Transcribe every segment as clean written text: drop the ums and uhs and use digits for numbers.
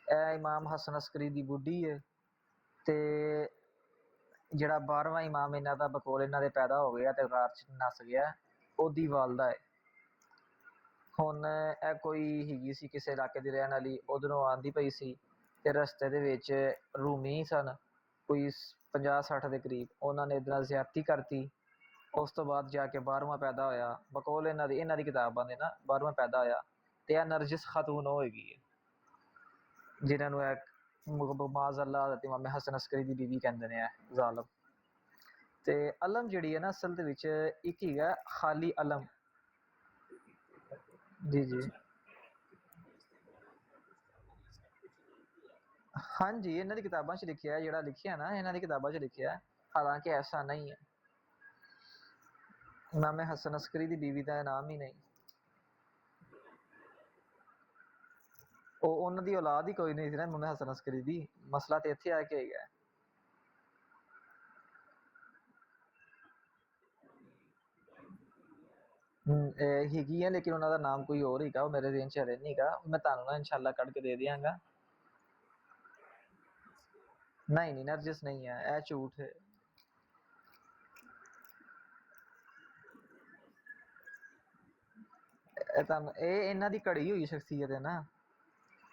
ਇਹ ਇਮਾਮ ਹਸਨ ਅਸਕਰੀ ਦੀ ਬੁੱਢੀ ਹੈ ਤੇ ਜਿਹੜਾ 12ਵਾਂ ਇਮਾਮ ਇਹਨਾਂ ਦਾ ਬਕੌਲ ਇਹਨਾਂ ਦੇ ਪੈਦਾ ਹੋ ਗਿਆ ਤੇ ਗਾਰ 'ਚ ਨੱਸ ਗਿਆ, ਉਹਦੀ ਵਾਲਦਾ ਹੈ। ਹੁਣ ਇਹ ਕੋਈ ਹੈਗੀ ਸੀ ਕਿਸੇ ਇਲਾਕੇ ਦੀ ਰਹਿਣ ਵਾਲੀ, ਉਧਰੋਂ ਆਉਂਦੀ ਪਈ ਸੀ ਤੇ ਰਸਤੇ ਦੇ ਵਿੱਚ ਰੂਮੀ ਸਨ ਕੋਈ 50-60 ਦੇ ਕਰੀਬ, ਉਹਨਾਂ ਨੇ ਇਹਦੇ ਨਾਲ ਜ਼ਿਆਦਤੀ ਕਰਤੀ। ਉਸ ਤੋਂ ਬਾਅਦ ਜਾ ਕੇ 12ਵਾਂ ਪੈਦਾ ਹੋਇਆ, ਬਕੌਲ ਇਹਨਾਂ ਦੀ ਕਿਤਾਬਾਂ ਦੇ ਨਾ 12ਵਾਂ ਪੈਦਾ ਹੋਇਆ। ਤੇ ਇਹ ਨਰਜਿਸ ਖਾਤੂਨ ਉਹ ਹੈਗੀ ਹੈ ਜਿਨ੍ਹਾਂ ਨੂੰ ਇਹ ਮਾਜ਼ ਅੱਲਾ ਇਮਾਮ ਹਸਨ ਅਸਕਰੀ ਦੀ ਬੀਵੀ ਕਹਿੰਦੇ ਨੇ ਜ਼ਾਲਮ। ਤੇ ਅਲਮ ਜਿਹੜੀ ਹੈ ਨਾ ਅਸਲ ਦੇ ਵਿੱਚ ਇੱਕ ਹੈਗਾ ਖਾਲੀ ਅਲਮ। ਜੀ ਜੀ ਹਾਂਜੀ, ਇਹਨਾਂ ਦੀ ਕਿਤਾਬਾਂ 'ਚ ਲਿਖਿਆ, ਜਿਹੜਾ ਲਿਖਿਆ ਨਾ ਇਹਨਾਂ ਦੀ ਕਿਤਾਬਾਂ 'ਚ ਲਿਖਿਆ, ਹਾਲਾਂਕਿ ਐਸਾ ਨਹੀਂ ਹੈ। ਇਮਾਮ ਹਸਨ ਅਸਕਰੀ ਦੀ ਬੀਵੀ ਦਾ ਨਾਮ ਹੀ ਨਹੀਂ, ਉਹਨਾਂ ਦੀ ਔਲਾਦ ਹੀ ਕੋਈ ਨਹੀਂ ਸੀ ਨਾ ਇਮਾਮ ਹਸਨ ਅਸਕਰੀ ਦੀ। ਮਸਲਾ ਤੇ ਇੱਥੇ ਆ ਕੇ ਹੈਗਾ। ਹੈਗੀ ਹੈ ਲੇਕਿਨ ਉਹਨਾਂ ਦਾ ਨਾਮ ਕੋਈ ਹੋਰ ਹੀਗਾ, ਉਹ ਮੇਰੇ ਦੇਨ 'ਚ ਹਰੇ ਨਹੀਂ ਗਾ। ਮੈਂ ਤੁਹਾਨੂੰ ਨਾ ਇਨਸ਼ਾਅੱਲਾ ਕੱਢ ਕੇ ਦੇ ਦਿਆਂਗਾ। ਨਹੀਂ ਨਹੀਂ, ਨਰਜਿਸ ਨਹੀਂ ਹੈ, ਇਹ ਝੂਠ ਹੈ। ਇਹ ਇਹਨਾਂ ਦੀ ਘੜੀ ਹੋਈ ਸ਼ਖਸੀਅਤ ਹੈ ਨਾ,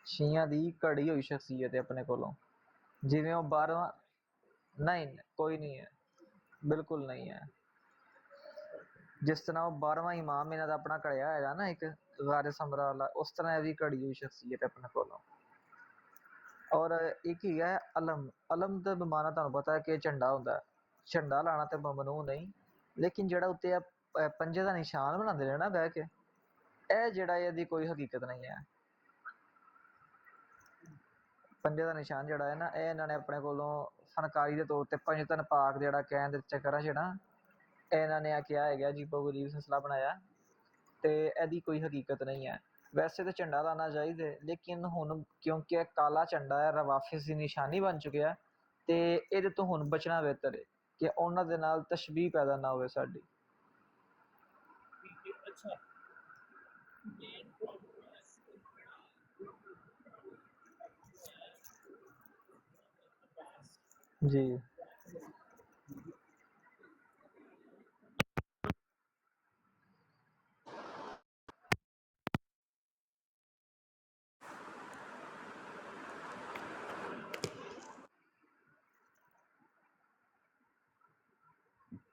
ਸ਼ੀਆਂ ਦੀ ਘੜੀ ਹੋਈ ਸ਼ਖਸੀਅਤ ਹੈ ਆਪਣੇ ਕੋਲੋਂ। ਜਿਵੇਂ ਉਹ 12ਵਾਂ, ਨਹੀਂ ਕੋਈ ਨਹੀਂ ਹੈ, ਬਿਲਕੁਲ ਨਹੀਂ ਹੈ। ਜਿਸ ਤਰ੍ਹਾਂ ਉਹ 12ਵਾਂ ਇਮਾਮ ਇਹਨਾਂ ਦਾ ਆਪਣਾ ਘੜਿਆ ਹੈਗਾ ਨਾ ਇੱਕ ਗਾਰੇ ਸਮਰਾ ਵਾਲਾ, ਉਸ ਤਰ੍ਹਾਂ ਇਹ ਵੀ ਘੜੀ ਹੋਈ ਸ਼ਖਸੀਅਤ ਹੈ ਆਪਣੇ ਕੋਲੋਂ। ਔਰ ਇੱਕ ਹੀ ਹੈ ਅਲਮ। ਅਲਮ ਦਾ ਬਮਾਨਾ ਤੁਹਾਨੂੰ ਪਤਾ ਹੈ ਕਿ ਝੰਡਾ ਹੁੰਦਾ, ਝੰਡਾ ਲਾਣਾ ਤੇ ਮਮਨੂ ਨਹੀਂ, ਲੇਕਿਨ ਜਿਹੜਾ ਉੱਤੇ ਪੰਜੇ ਦਾ ਨਿਸ਼ਾਨ ਬਣਾਉਂਦੇ ਨੇ ਨਾ ਬਹਿ ਕੇ, ਇਹ ਜਿਹੜਾ ਇਹਦੀ ਕੋਈ ਹਕੀਕਤ ਨਹੀਂ ਹੈ। ਪੰਜੇ ਦਾ ਨਿਸ਼ਾਨ ਜਿਹੜਾ ਹੈ ਨਾ, ਇਹ ਇਹਨਾਂ ਨੇ ਆਪਣੇ ਕੋਲੋਂ ਫਨਕਾਰੀ ਦੇ ਤੌਰ ਤੇ ਪੰਜਤਨ ਪਾਕ ਜਿਹੜਾ ਕਹਿਣ ਦੇ ਚੱਕਰ ਆ ਜਿਹੜਾ, ਇਹਨਾਂ ਨੇ ਕਿਹਾ ਹੈਗਾ ਜੀ ਬਗਰੀਬ ਸਿਲਸਿਲਾ ਬਣਾਇਆ, ਤੇ ਇਹਦੀ ਕੋਈ ਹਕੀਕਤ ਨਹੀਂ ਹੈ। ਵੈਸੇ ਤਾਂ ਝੰਡਾ ਲਾਉਣਾ ਚਾਹੀਦਾ, ਲੇਕਿਨ ਹੁਣ ਕਿਉਂਕਿ ਇਹ ਕਾਲਾ ਝੰਡਾ ਹੈ, ਰਵਾਫਿਜ਼ ਦੀ ਨਿਸ਼ਾਨੀ ਬਣ ਚੁੱਕਿਆ, ਤੇ ਇਹਦੇ ਤੋਂ ਹੁਣ ਬਚਣਾ ਬਿਹਤਰ ਹੈ ਕਿ ਉਹਨਾਂ ਦੇ ਨਾਲ ਤਸ਼ਬੀਹ ਪੈਦਾ ਨਾ ਹੋਵੇ ਸਾਡੀ। ਜੀ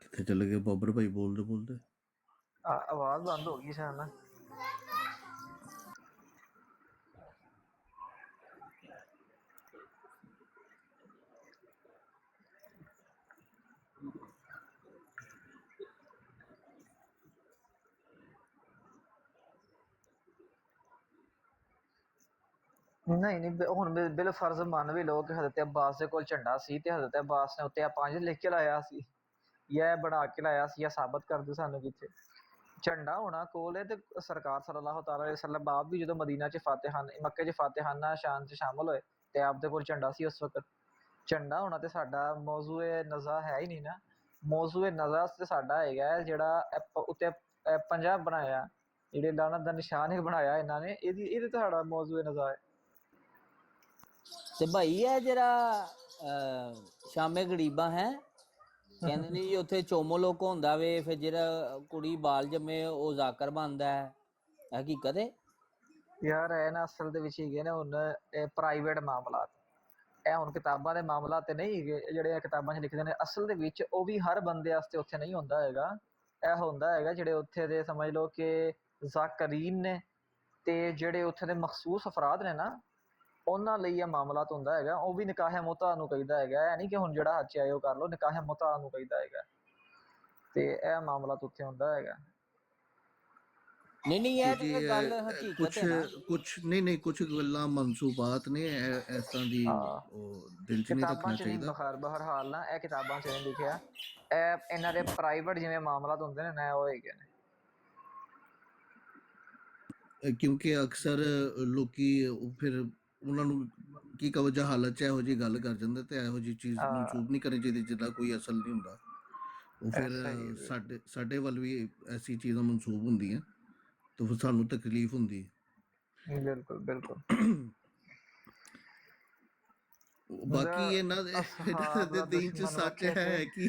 ਕਿੱਥੇ ਚਲੇ ਗਏ ਬਾਬਰ ਭਾਈ ਬੋਲਦੇ ਬੋਲਦੇ? ਆਵਾਜ਼ ਬੰਦ ਹੋ ਗਈ ਸ਼ਾਇਦ ਨਾ। ਨਹੀਂ ਨਹੀਂ, ਹੁਣ ਬਿਲ ਫਰਜ਼ ਮੰਨ ਵੀ ਲਓ ਕਿ ਹਜ਼ਰਤ ਅਬਾਸ ਦੇ ਕੋਲ ਝੰਡਾ ਸੀ ਤੇ ਹਜ਼ਰਤ ਅਬਾਸ ਨੇ ਉੱਤੇ 5 ਲਿਖ ਕੇ ਲਾਇਆ ਸੀ, ਜਾਂ ਬਣਾ ਕੇ ਲਾਇਆ ਸੀ, ਜਾਂ ਸਾਬਤ ਕਰ ਦਿਓ ਸਾਨੂੰ ਕਿੱਥੇ ਝੰਡਾ ਹੋਣਾ ਕੋਲ ਹੈ। ਤੇ ਸਰਕਾਰ ਸੱਲੱਲਾਹੁ ਤਆਲਾ ਅਲੈਹਿ ਵਸੱਲਮ ਆਪ ਵੀ ਜਦੋਂ ਮਦੀਨਾ 'ਚ ਮੱਕੇ 'ਚ ਫਾਤਿਹਾਨਾ ਸ਼ਾਨ 'ਚ ਸ਼ਾਮਲ ਹੋਏ ਤੇ ਆਪ ਦੇ ਕੋਲ ਝੰਡਾ ਸੀ ਉਸ ਵਕਤ। ਝੰਡਾ ਹੋਣਾ ਤੇ ਸਾਡਾ ਮੌਜ਼ੂਏ ਨਜ਼ਾ ਹੈ ਹੀ ਨਹੀਂ ਨਾ। ਮੌਜ਼ੂਏ ਨਜ਼ਾ ਤੇ ਸਾਡਾ ਹੈਗਾ ਜਿਹੜਾ ਉੱਤੇ 50 ਬਣਾਇਆ, ਜਿਹੜੇ ਲਾਨਤ ਦਾ ਨਿਸ਼ਾਨ ਹੀ ਬਣਾਇਆ ਇਹਨਾਂ ਨੇ, ਇਹਦੇ ਤੇ ਸਾਡਾ ਮੌਜ਼ੂਏ ਨਜ਼ਾ ਹੈ। ਤੇ ਭਾਈ ਇਹ ਜਿਹੜਾ ਸ਼ਾਮੇ ਗਰੀਬਾਂ ਹੈ ਕਹਿੰਦੇ ਨੇ ਜੀ ਉੱਥੇ ਚੋਮੋਲੋਕ ਹੁੰਦਾ ਵੇ, ਫਿਰ ਜਿਹੜਾ ਕੁੜੀ ਬਾਲ ਜੰਮੇ ਉਹ ਜ਼ਾਕਰ ਬਣਦਾ ਹੈ, ਹਕੀਕਤ ਹੈ? ਯਾਰ ਇਹ ਨਾ ਅਸਲ ਦੇ ਵਿੱਚ ਹੈਗੇ ਨੇ ਹੁਣ ਇਹ ਪ੍ਰਾਈਵੇਟ ਮਾਮਲਾਤ, ਇਹ ਹੁਣ ਕਿਤਾਬਾਂ ਦੇ ਮਾਮਲਾ ਤੇ ਨਹੀਂ ਹੈਗੇ ਜਿਹੜੇ ਇਹ ਕਿਤਾਬਾਂ 'ਚ ਲਿਖਦੇ ਨੇ। ਅਸਲ ਦੇ ਵਿੱਚ ਉਹ ਵੀ ਹਰ ਬੰਦੇ ਵਾਸਤੇ ਉੱਥੇ ਨਹੀਂ ਹੁੰਦਾ ਹੈਗਾ। ਇਹ ਹੁੰਦਾ ਹੈਗਾ ਜਿਹੜੇ ਉੱਥੇ ਦੇ ਸਮਝ ਲਓ ਕਿ ਜ਼ਾਕਰੀਨ ਨੇ, ਤੇ ਜਿਹੜੇ ਉੱਥੇ ਦੇ ਮਖਸੂਸ ਅਫਰਾਦ ਨੇ ਨਾ, ਉਹਨਾਂ ਲਈ ਇਹ ਮਾਮਲਾਤ ਹੁੰਦਾ ਹੈਗਾ। ਉਹ ਵੀ ਨਿਕਾਹ ਮੁਤਾ ਨੂੰ ਕਹਿੰਦਾ ਹੈਗਾ, ਇਹ ਨਹੀਂ ਕਿ ਹੁਣ ਜਿਹੜਾ ਹੱਥ 'ਚ ਆਏ ਉਹ ਕਰ ਲਓ, ਨਿਕਾਹ ਮੁਤਾ ਨੂੰ ਕਹਿੰਦਾ ਹੈਗਾ, ਤੇ ਇਹ ਮਾਮਲਾਤ ਉੱਥੇ ਹੁੰਦਾ ਹੈਗਾ। ਨਹੀਂ ਨਹੀਂ, ਇਹ ਤੇ ਗੱਲ ਹਕੀਕਤ ਹੈ ਨਾ। ਕੁਛ ਨਹੀਂ, ਕੁਛ ਗੱਲਾਂ ਮਨਸੂਬਾਤ ਨੇ ਇਸ ਤਰ੍ਹਾਂ ਦੀ, ਉਹ ਦਿਲ 'ਚ ਨਹੀਂ ਰੱਖਣਾ ਚਾਹੀਦਾ। ਬਹਰਹਾਲ ਨਾ ਇਹ ਕਿਤਾਬਾਂ 'ਚ ਨਹੀਂ ਲਿਖਿਆ, ਇਹ ਇਹਨਾਂ ਦੇ ਪ੍ਰਾਈਵੇਟ ਜਿਵੇਂ ਮਾਮਲਾਤ ਹੁੰਦੇ ਨੇ ਨਾ, ਉਹ ਹੈਗੇ ਨੇ। ਕਿਉਂਕਿ ਅਕਸਰ ਲੋਕੀ ਫਿਰ ਉਹਨਾਂ ਨੂੰ ਕੀ ਕਹੋ ਜਾਂ ਹਾਲਤ 'ਚ ਇਹੋ ਜਿਹੀ ਗੱਲ ਕਰ ਜਾਂਦੇ, ਤੇ ਇਹੋ ਜਿਹੀ ਚੀਜ਼ ਮਨਸੂਬ ਨਹੀਂ ਕਰਨੀ ਚਾਹੀਦੀ ਜਿਹਦਾ ਕੋਈ ਅਸਲ ਨਹੀਂ ਹੁੰਦਾ। ਉਹ ਫਿਰ ਸਾਡੇ ਵੱਲ ਵੀ ਐਸੀ ਚੀਜ਼ਾਂ ਮਨਸੂਬ ਹੁੰਦੀਆਂ ਤਾਂ ਫਿਰ ਸਾਨੂੰ ਤਕਲੀਫ ਹੁੰਦੀ ਹੈ। ਬਿਲਕੁਲ ਬਿਲਕੁਲ। ਬਾਕੀ ਇਹਨਾਂ ਦੇ ਅਸਹਾਬ ਦਾ ਦੀਨ ਚ ਦੁਸ਼ਮਨ ਸੱਚ ਵਖੇ ਹੈ ਥੇ ਕਿ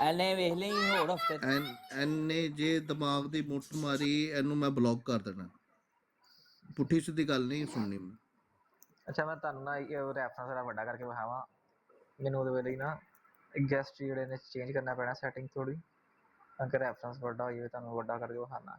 ਐਨੇ ਵੇਖ ਲਈ ਹੋਰ ਹਫਤੇ ਐਨੇ ਜੇ ਦਿਮਾਗ ਦੀ ਮੁੱਠ ਮਾਰੀ, ਇਹਨੂੰ ਮੈਂ ਬਲੌਕ ਕਰ ਦੇਣਾ। ਪੁੱਠੀ ਸਿੱਧੀ ਗੱਲ ਨਹੀਂ ਸੁਣਨੀ ਮੈਂ। ਅੱਛਾ, ਮੈਂ ਤੁਹਾਨੂੰ ਨਾ ਰੈਫਰੈਂਸ ਜਰਾ ਵੱਡਾ ਕਰਕੇ ਵਿਖਾਵਾਂ। ਮੈਨੂੰ ਉਹਦੇ ਵੇਲੇ ਹੀ ਨਾ ਗੈਸਟ ਜਿਹੜੇ ਨੇ ਚੇਂਜ ਕਰਨਾ ਪੈਣਾ ਸੈਟਿੰਗ ਥੋੜੀ, ਅਗਰ ਰੈਫਰੈਂਸ ਵੱਡਾ ਹੋਈ ਤੁਹਾਨੂੰ ਵੱਡਾ ਕਰਕੇ ਵਿਖਾਣਾ।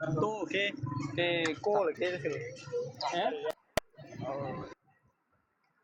ਧੋ ਕੇ ਤੇ ਘੋਲ ਕੇ ਤੇ ਫਿਰ ਹੈਂ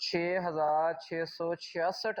6666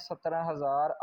17,000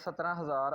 17,000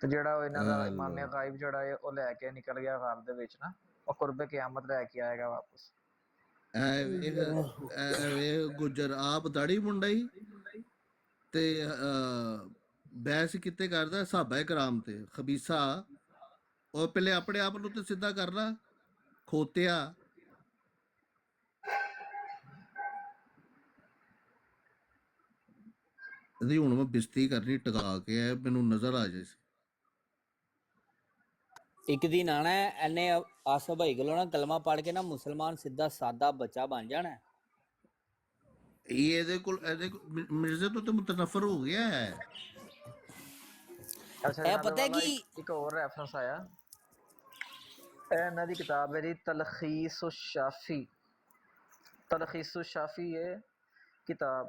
ਤੇ ਜਿਹੜਾ ਉਹ ਇਹਨਾਂ ਦਾ ਇਮਾਮ ਗਾਇਬ ਜਿਹੜਾ ਹੈ ਉਹ ਲੈ ਕੇ ਨਿਕਲ ਗਿਆ ਗਾਰ ਦੇ ਵਿੱਚ ਨਾ, ਉਹ ਕੁਰਬੇ ਕਿਆਮਤ ਲੈ ਕੇ ਆਏਗਾ ਵਾਪਸ। ਐ ਗੁਜਰ ਆਪ ਦਾੜੀ ਮੁੰਡਾਈ ਤੇ ਬਹਿਸ ਕਿਤੇ ਕਰਦਾ ਸਾਹਬਾ ਕਰਾਮ ਤੇ ਖਬੀਸਾ। ਉਹ ਪਹਿਲੇ ਆਪਣੇ ਆਪ ਨੂੰ ਤੇ ਸਿੱਧਾ ਕਰਨਾ ਖੋਤਿਆ। ਇਹਦੀ ਹੁਣ ਮੈਂ ਬਿਸਤੀ ਕਰਨੀ ਟਿਕਾ ਕੇ, ਮੈਨੂੰ ਨਜ਼ਰ ਆ ਜਾਏ। ਇੱਕ ਦਿਨ ਆਣਾ ਐਨੇ ਆਸਾ ਭਾਈ ਕੋਲੋਂ ਨਾ ਕਲਮਾ ਪੜ ਕੇ ਨਾ ਮੁਸਲਮਾਨ ਸਿੱਧਾ ਸਾਦਾ ਬੱਚਾ ਬਣ ਜਾਣਾ। ਇਹ ਇਹਦੇ ਕੋਲ ਮਿਰਜ਼ੇ ਤੋਂ ਤੇ ਮੁਤਨਫਰ ਹੋ ਗਿਆ ਹੈ। ਅੱਛਾ ਇਹ ਜਨਾਬ ਪਤਾ ਵਾਲਾ ਕੀ ਇੱਕ ਹੋਰ ਰੈਫਰੈਂਸ ਆਇਆ, ਇਹ ਇਹਨਾਂ ਦੀ ਕਿਤਾਬ ਹੈ ਜੀ ਤਲਖੀਸ ਸ਼ਾਫੀ। ਤਲਖੀਸ ਸ਼ਾਫੀ ਹੈ ਕਿਤਾਬ।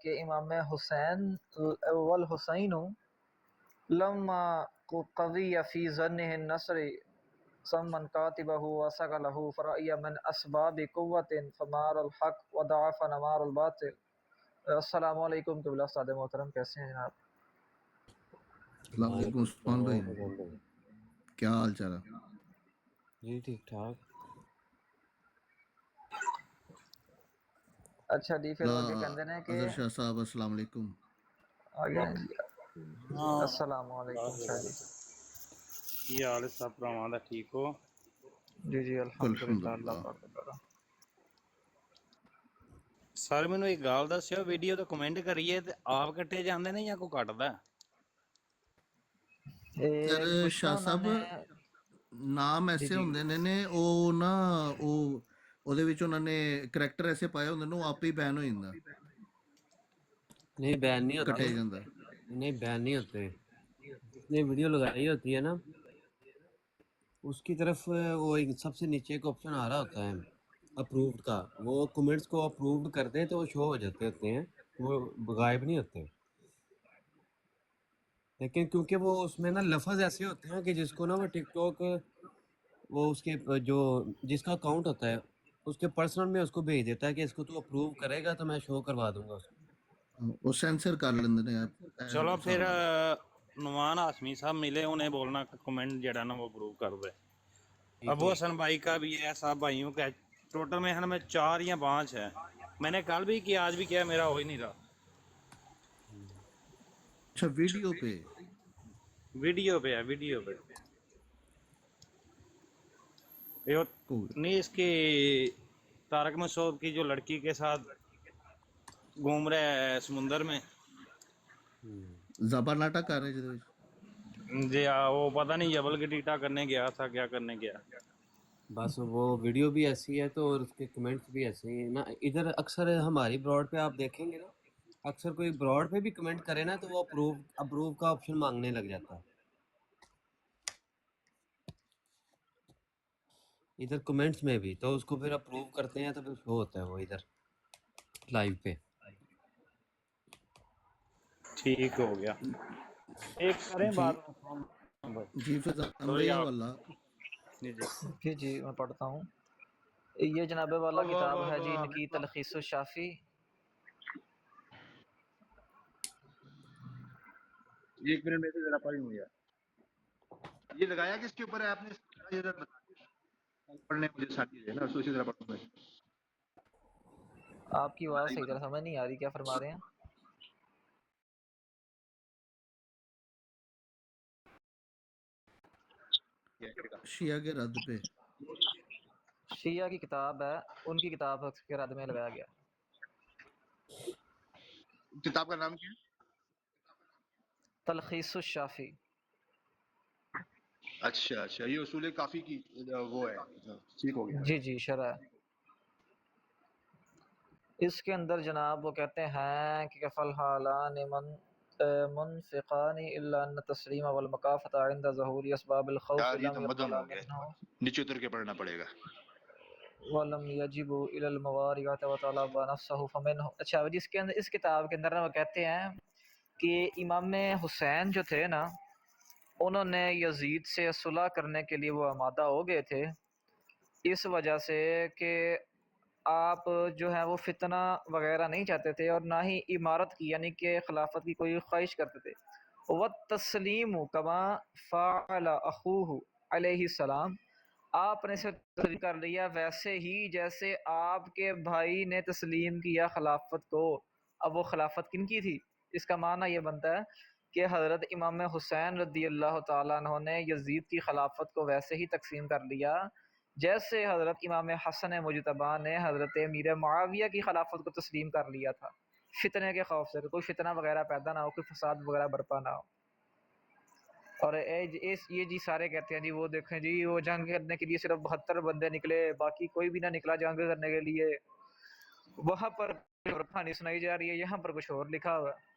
ਕਿ ਇਮਾਮ ਹੁਸੈਨ ਵਲ ਹੁਸੈਨ لما قضی فی ظنہ النصر سمن کاتبہ وسق لہ فرأی من اسباب قوت فمار الحق وضعف نمار الباطل۔ السلام علیکم قبلہ استاد محترم، کیسے ہیں جناب؟ السلام علیکم عثمان بھائی، کیا حال چال ہے؟ جی ٹھیک ٹھاک۔ اچھا جی، پھر وہ اگے کہندے نے کہ اظہر شاہ صاحب السلام علیکم۔ آگے ہیں جی۔ السلام علیکم شاہ جی۔ کی حال ہے سب بھراواں دا، ٹھیک ہو؟ جی جی الحمدللہ، اللہ الحمدللہ۔ پاک کا کرم۔ سر مینوں ایک گل دسیو، ویڈیو تے کمنٹ کریے تے آپ کٹے جاندے نے یا کوئی کٹدا ہے؟ سر کچھ نا شاہ انہوں صاحب نے ਨਾਮ جی ਐਸੇ جی ਹੁੰਦੇ ਨੇ ਉਹ ਨਾ ਉਹਦੇ ਵਿੱਚ ਉਹਨਾਂ ਨੇ ਕਰੈਕਟਰ ਐਸੇ ਪਾਏ ਹੁੰਦੇ ਨੇ ਉਹ ਆਪੇ ਹੀ ਬੈਨ ਹੋ ਜਾਂਦਾ, نہیں بین نہیں ہوتے، ਕੱਟਿਆ ਜਾਂਦਾ। نہیں بین نہیں ہوتے، جس نے ویڈیو لگائی ہوتی ہے نا اس کی طرف وہ ایک سب سے نیچے ایک آپشن آ رہا ہوتا ہے اپرووڈ کا، وہ کمنٹس کو اپرووڈ کر دیں تو وہ شو ہو جاتے ہوتے ہیں، وہ غائب نہیں ہوتے۔ لیکن کیونکہ وہ اس میں نا لفظ ایسے ہوتے ہیں کہ جس کو نا وہ ٹک ٹاک وہ اس کے جو جس کا اکاؤنٹ ہوتا ہے اس کے پرسنل میں اس کو بھیج دیتا ہے کہ اس کو تو اپروو کرے گا تو میں شو کروا دوں گا اس کو۔ ਉਹ ਸੈਂਸਰ ਕਰ ਲੈਂਦੇ ਨੇ چلو پھر ਹਿਸਾਬ ਨਾਲ۔ نعمان ہاشمی صاحب ملے، انہیں بولنا کمنٹ جڑا نا وہ اپروو کر دے۔ ٹھیک ابو ہے، حسن بھائی کا بھی ہے، سب بھائیوں کا ٹوٹل میں میں 4 یا 5 ہے، میں نے کل بھی کیا آج بھی کیا، میرا ہو ہی نہیں رہا۔ اچھا ویڈیو پہ ویڈیو پہ ہے، ویڈیو پہ یہ نہیں، اس کی طارق مسعود کی جو لڑکی کے ساتھ گھوم رہا ہے سمندر میں، ਜ਼ਾਬਾ ਨਾਟਕ ਕਰ ਰਹੇ ਜਿਹਦੇ ਵਿੱਚ جی وہ پتہ نہیں جبل کی ٹیٹا کرنے گیا تھا، کیا کرنے گیا۔ بس وہ ویڈیو بھی ایسی ہے تو اور اس کے کمنٹس بھی ایسے ہی ہیں نا۔ ادھر اکثر ہماری براڈ پہ آپ دیکھیں گے نا، اکثر کوئی براڈ پہ بھی کمنٹ کرے نا تو وہ اپروو کا آپشن مانگنے لگ جاتا ہے ادھر کمنٹس میں بھی، تو اس کو پھر اپروو کرتے ہیں تو پھر شو ہوتا ہے وہ ادھر لائیو پہ۔ ٹھیک ہو گیا، ایک کریں جی بات۔ جی فضا سوری امریہ آپ، والا جی جی۔ جی جی میں پڑھتا ہوں۔ یہ جناب والا واہ کتاب واہ ہے جی واہ، ان کی تلخیص الشافی۔ ایک منٹ میں سے ذرا پڑھی ہوں یار، یہ لگایا کس کے اوپر ہے آپ نے؟ یہ ذرا پڑھنے مجھے ساتھی ہے نا، سوچے ذرا پڑھوں میں۔ آپ کی آواز صحیح طرح سمجھ نہیں آ رہی، کیا فرما رہے ہیں؟ شیعہ کے رد پہ شیعہ کی کتاب ہے، ان کی کتاب کے رد میں لگایا گیا۔ کتاب کا نام کیا ہے؟ تلخیص الشافی۔ اچھا اچھا، یہ اصول کافی کی وہ ہے، ٹھیک ہو گیا۔ جی جی شرح۔ اس کے اندر جناب وہ کہتے ہیں کہ فالحالان منفقان الا ان التسلیم والمکافۃ عند ظہور اسباب الخوف یار یہ لم تو مدن يقبل ہو گیا، منه نیچے اتر کے پڑھنا پڑے گا۔ ولم يجب الى الموارث وطلب نفسه فمنه۔ اچھا جس کے اندر اس کتاب کے اندر وہ کہتے ہیں کہ امام حسین جو تھے نا، انہوں نے یزید سے صلح کرنے کے لیے وہ آمادہ ہو گئے تھے، اس وجہ سے کہ آپ جو ہے وہ فتنہ وغیرہ نہیں چاہتے تھے اور نہ ہی امارت کی یعنی کہ خلافت کی کوئی خواہش کرتے تھے۔ وَالتَّسْلِيمُ كَمَا فَعَلَ أَخُوهُ علیہ السلام، آپ نے اسے تسلیم کر لیا ویسے ہی جیسے آپ کے بھائی نے تسلیم کیا خلافت کو۔ اب وہ خلافت کن کی تھی؟ اس کا معنی یہ بنتا ہے کہ حضرت امام حسین رضی اللہ تعالیٰ عنہ نے یزید کی خلافت کو ویسے ہی تقسیم کر لیا جیسے حضرت امام حسن مجتبی نے حضرت امیر معاویہ کی خلافت کو تسلیم کر لیا تھا، فتنے کے خوف سے کہ کوئی فتنہ وغیرہ پیدا نہ ہو، کوئی فساد وغیرہ برپا نہ ہو۔ اور یہ جی سارے کہتے ہیں جی وہ دیکھیں جی وہ جنگ کرنے کے لیے صرف 72 بندے نکلے، باقی کوئی بھی نہ نکلا جنگ کرنے کے لیے، وہاں پر کہانی سنائی جا رہی ہے، یہاں پر کچھ اور لکھا ہوا ہے۔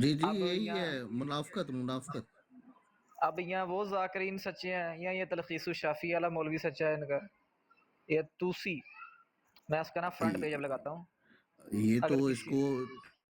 جی جی اب یہی یہاں ہے منافقت۔ اب یہاں وہ ذاکرین سچے ہیں یا یہ تلخیص الشافی والا مولوی سچا ہے ان کا، یہ توسی، میں اس کا نا فرنٹ پیج اب لگاتا ہوں یہ تو اگر اس کسی کو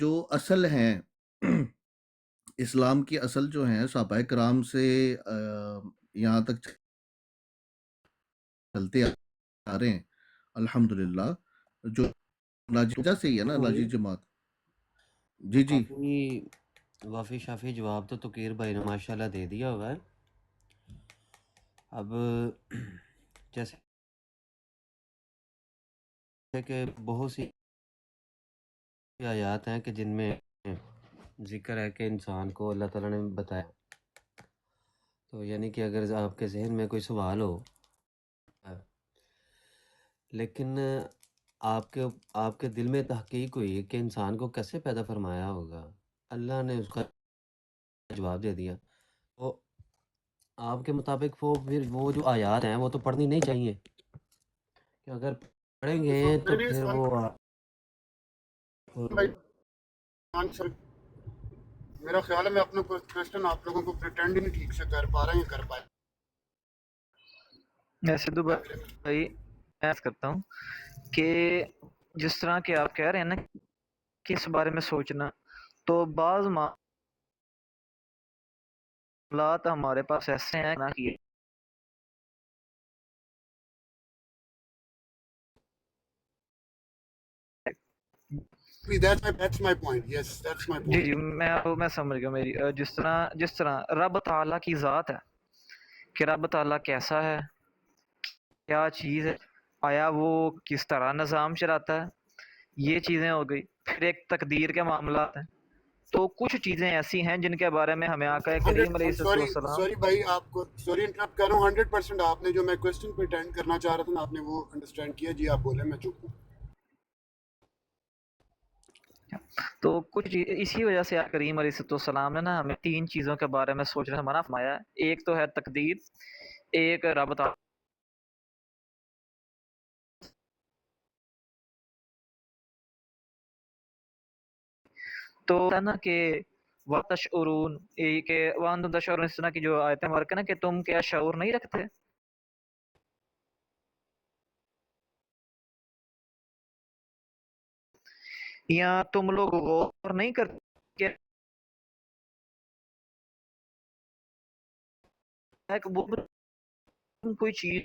جو اصل ہیں اسلام کی اصل جو ہیں صحابہ کرام سے یہاں تک چلتے آ رہے ہیں الحمدللہ، جو ناجی وجہ سے ہی ہے نا ہوئی ناجی جماعت. جی جی وافی شافی جواب تو تقیر بھائی نے ماشاءاللہ دے دیا ہوا ہے. اب جیسے کہ بہت سی آیات ہیں کہ جن میں ذکر ہے کہ انسان کو اللہ تعالیٰ نے بتایا. تو یعنی کہ اگر آپ کے ذہن میں کوئی سوال ہو لیکن آپ کے دل میں تحقیق ہوئی کہ انسان کو کیسے پیدا فرمایا ہوگا، اللہ نے اس کا جواب دے دیا. تو آپ کے مطابق وہ جو آیات ہیں وہ تو پڑھنی نہیں چاہیے، کہ اگر پڑھیں گے تو میرے پھر سوال وہ بھائی آنسر میرا خیال ہے میں اپنا کوشچن آپ لوگوں کو پریٹینڈ ہی نہیں ٹھیک سے کر پا رہا ہوں یا کر پائے. میں سدھو بھائی عرض کرتا ہوں کہ جس طرح کہ آپ کہہ رہے ہیں نا کہ اس بارے میں سوچنا، تو بعض معاملات ہمارے پاس ایسے ہیں نہ کیے. That's my point. Yes, that's my G point. جی میں سمجھ گیا میری جس طرح رب تعالیٰ کی ذات ہے کہ رب تعالیٰ کیسا ہے، کیا چیز ہے، آیا وہ کس طرح نظام چلاتا ہے، یہ چیزیں ہو گئی. پھر ایک تقدیر کے معاملات ہیں. تو کچھ چیزیں ایسی ہیں جن کے بارے میں ہمیں آقا کریم علیہ السلام. سوری بھائی آپ کو سوری انٹرپٹ کر رہا ہوں. 100% آپ نے جو میں کوشچن پہ اٹینڈ کرنا چاہ رہا تھا نا آپ نے وہ انڈرسٹینڈ کیا. جی آپ بولیں میں چپ ہوں. تو کچھ اسی وجہ سے آقا کریم علیہ السلام نے نا ہمیں 3 چیزوں کے بارے میں سوچنے سے منع فرمایا ہے. ایک تو ہے تقدیر، ایک رب تعالیٰ. تو ہے نا کہ وَتَشْعُرُونَ کہ وَأَنْتُمْ تَشْعُرُونَ، اس طرح کی جو آیتیں مبارکہ نا کہ تم کیا شعور نہیں رکھتے، یا تم لوگ غور نہیں کرتے کہ وہ کوئی چیز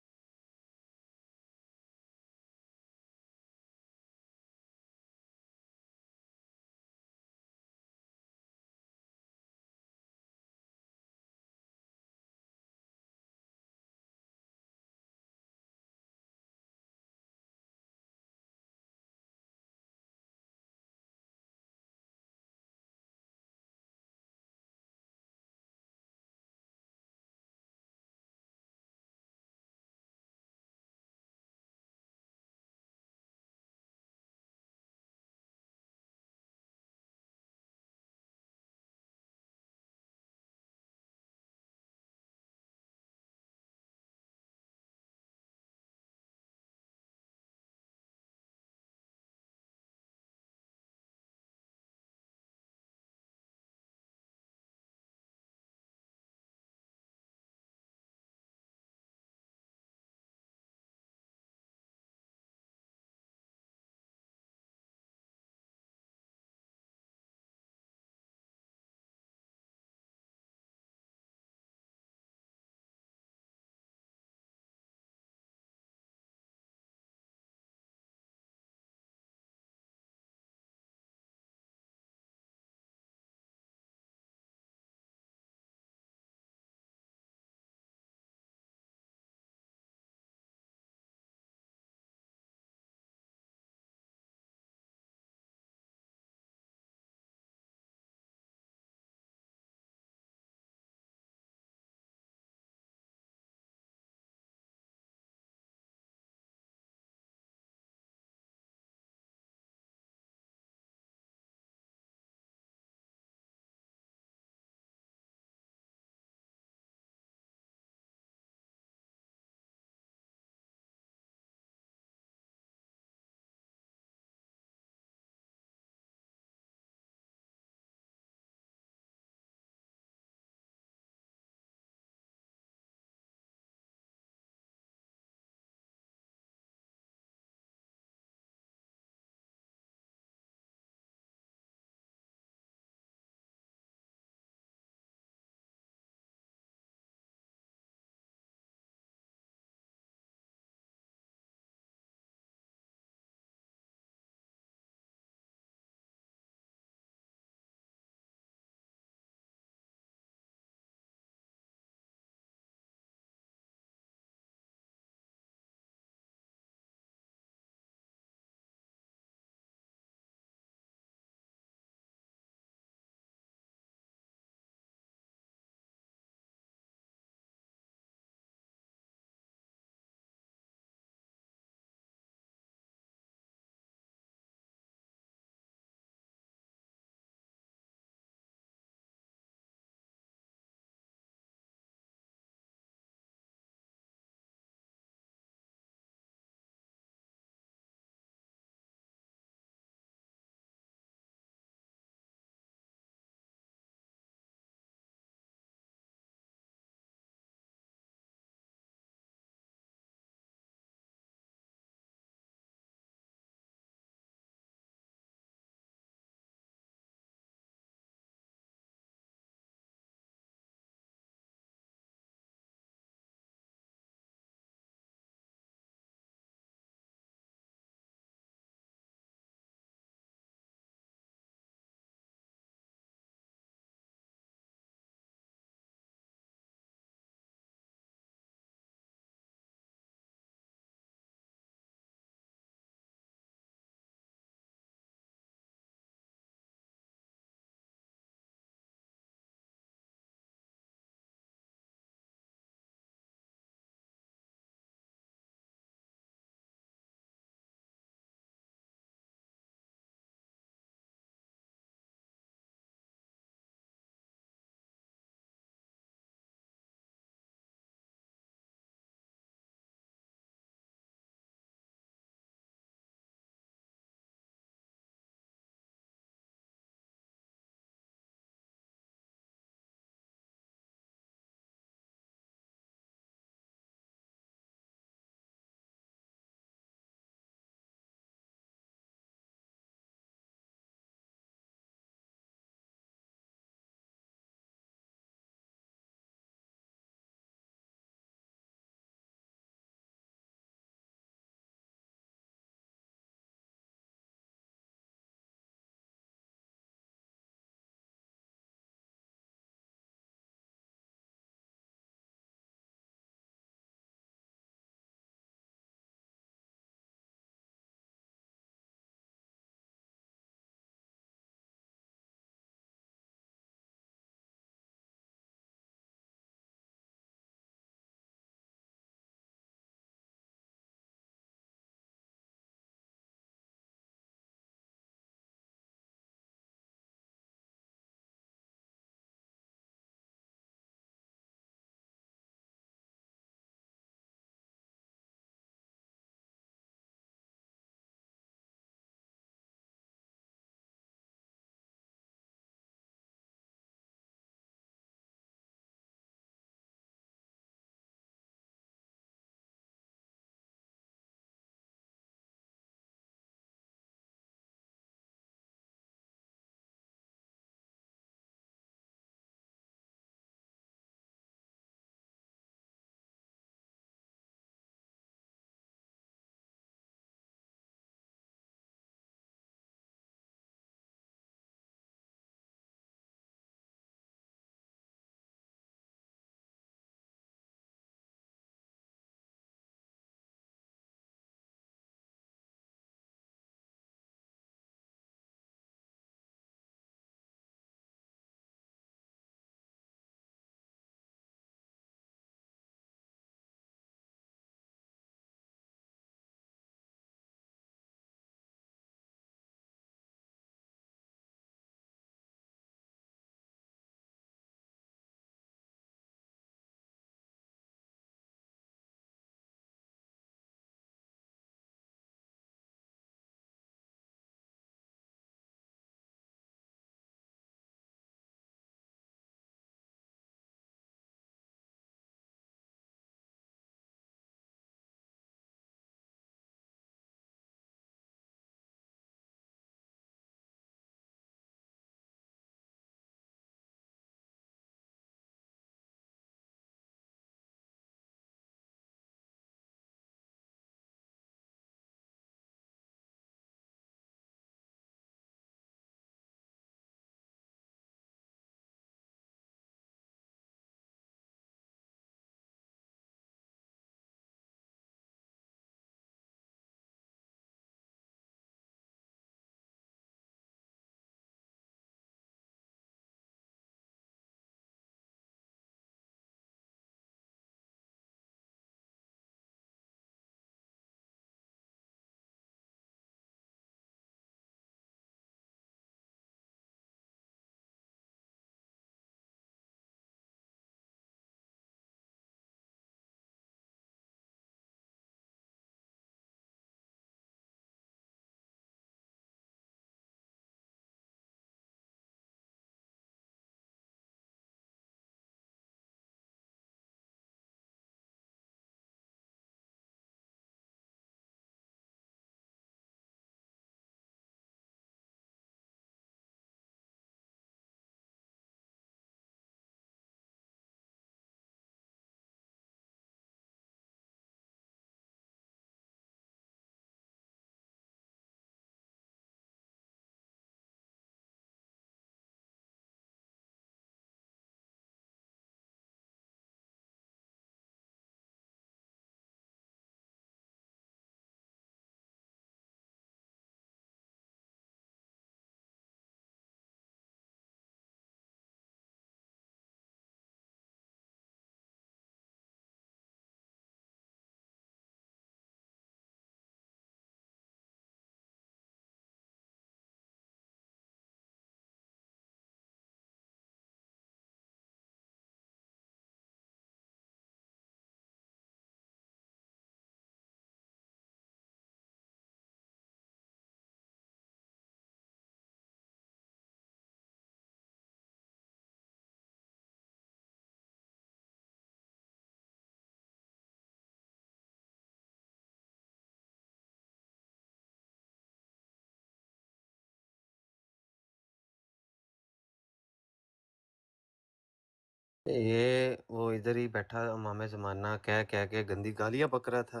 یہ وہ ادھر ہی بیٹھا امام زمانہ کہہ کے گندی گالیاں بک رہا تھا.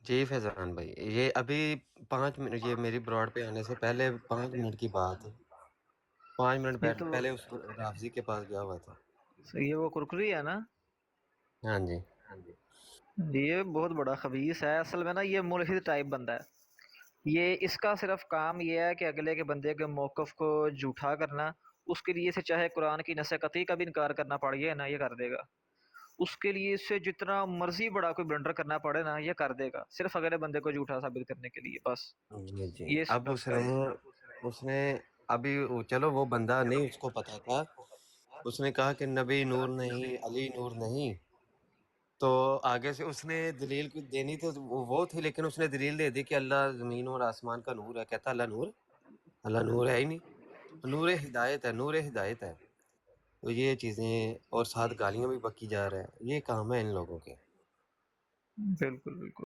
جی فیضان بھائی، یہ ابھی 5 منٹ، یہ میری براڈ پہ آنے سے پہلے 5 منٹ کی بات ہے. 5 منٹ یہ تو پہلے اس رافضی کے پاس گیا ہوا تھا. یہ وہ کرکری ہے نا؟ ہاں جی. یہ بہت بڑا خبیث ہے اصل میں نا، یہ ملحد ٹائپ بندہ ہے. یہ اس کا صرف کام یہ ہے کہ اگلے کے بندے کے موقف کو جھوٹا کرنا. اس کے لیے سے چاہے قرآن کی نص قطعی کا بھی انکار کرنا پڑ گیا نا، یہ کر دے گا. اس کے لیے اس سے جتنا مرضی بڑا کوئی بلنڈر کرنا پڑے نا، یہ کر دے گا، صرف اگلے بندے کو جھوٹا ثابت کرنے کے لیے بس. جی جی. یہ اب سٹف ہے یہ. اس نے ابھی چلو وہ بندہ نہیں اس کو پتا تھا. اس نے کہا کہ نبی نور نہیں، علی نور نہیں. تو آگے سے اس نے دلیل دینی تو وہ تھی، لیکن اس نے دلیل دے دی کہ اللہ زمین اور آسمان کا نور ہے. کہتا اللہ نور ہے ہی نہیں. نور ہدایت ہے، نور ہدایت ہے. تو یہ چیزیں اور ساتھ گالیاں بھی بکی جا رہے ہیں. یہ کام ہے ان لوگوں کے. بالکل بالکل.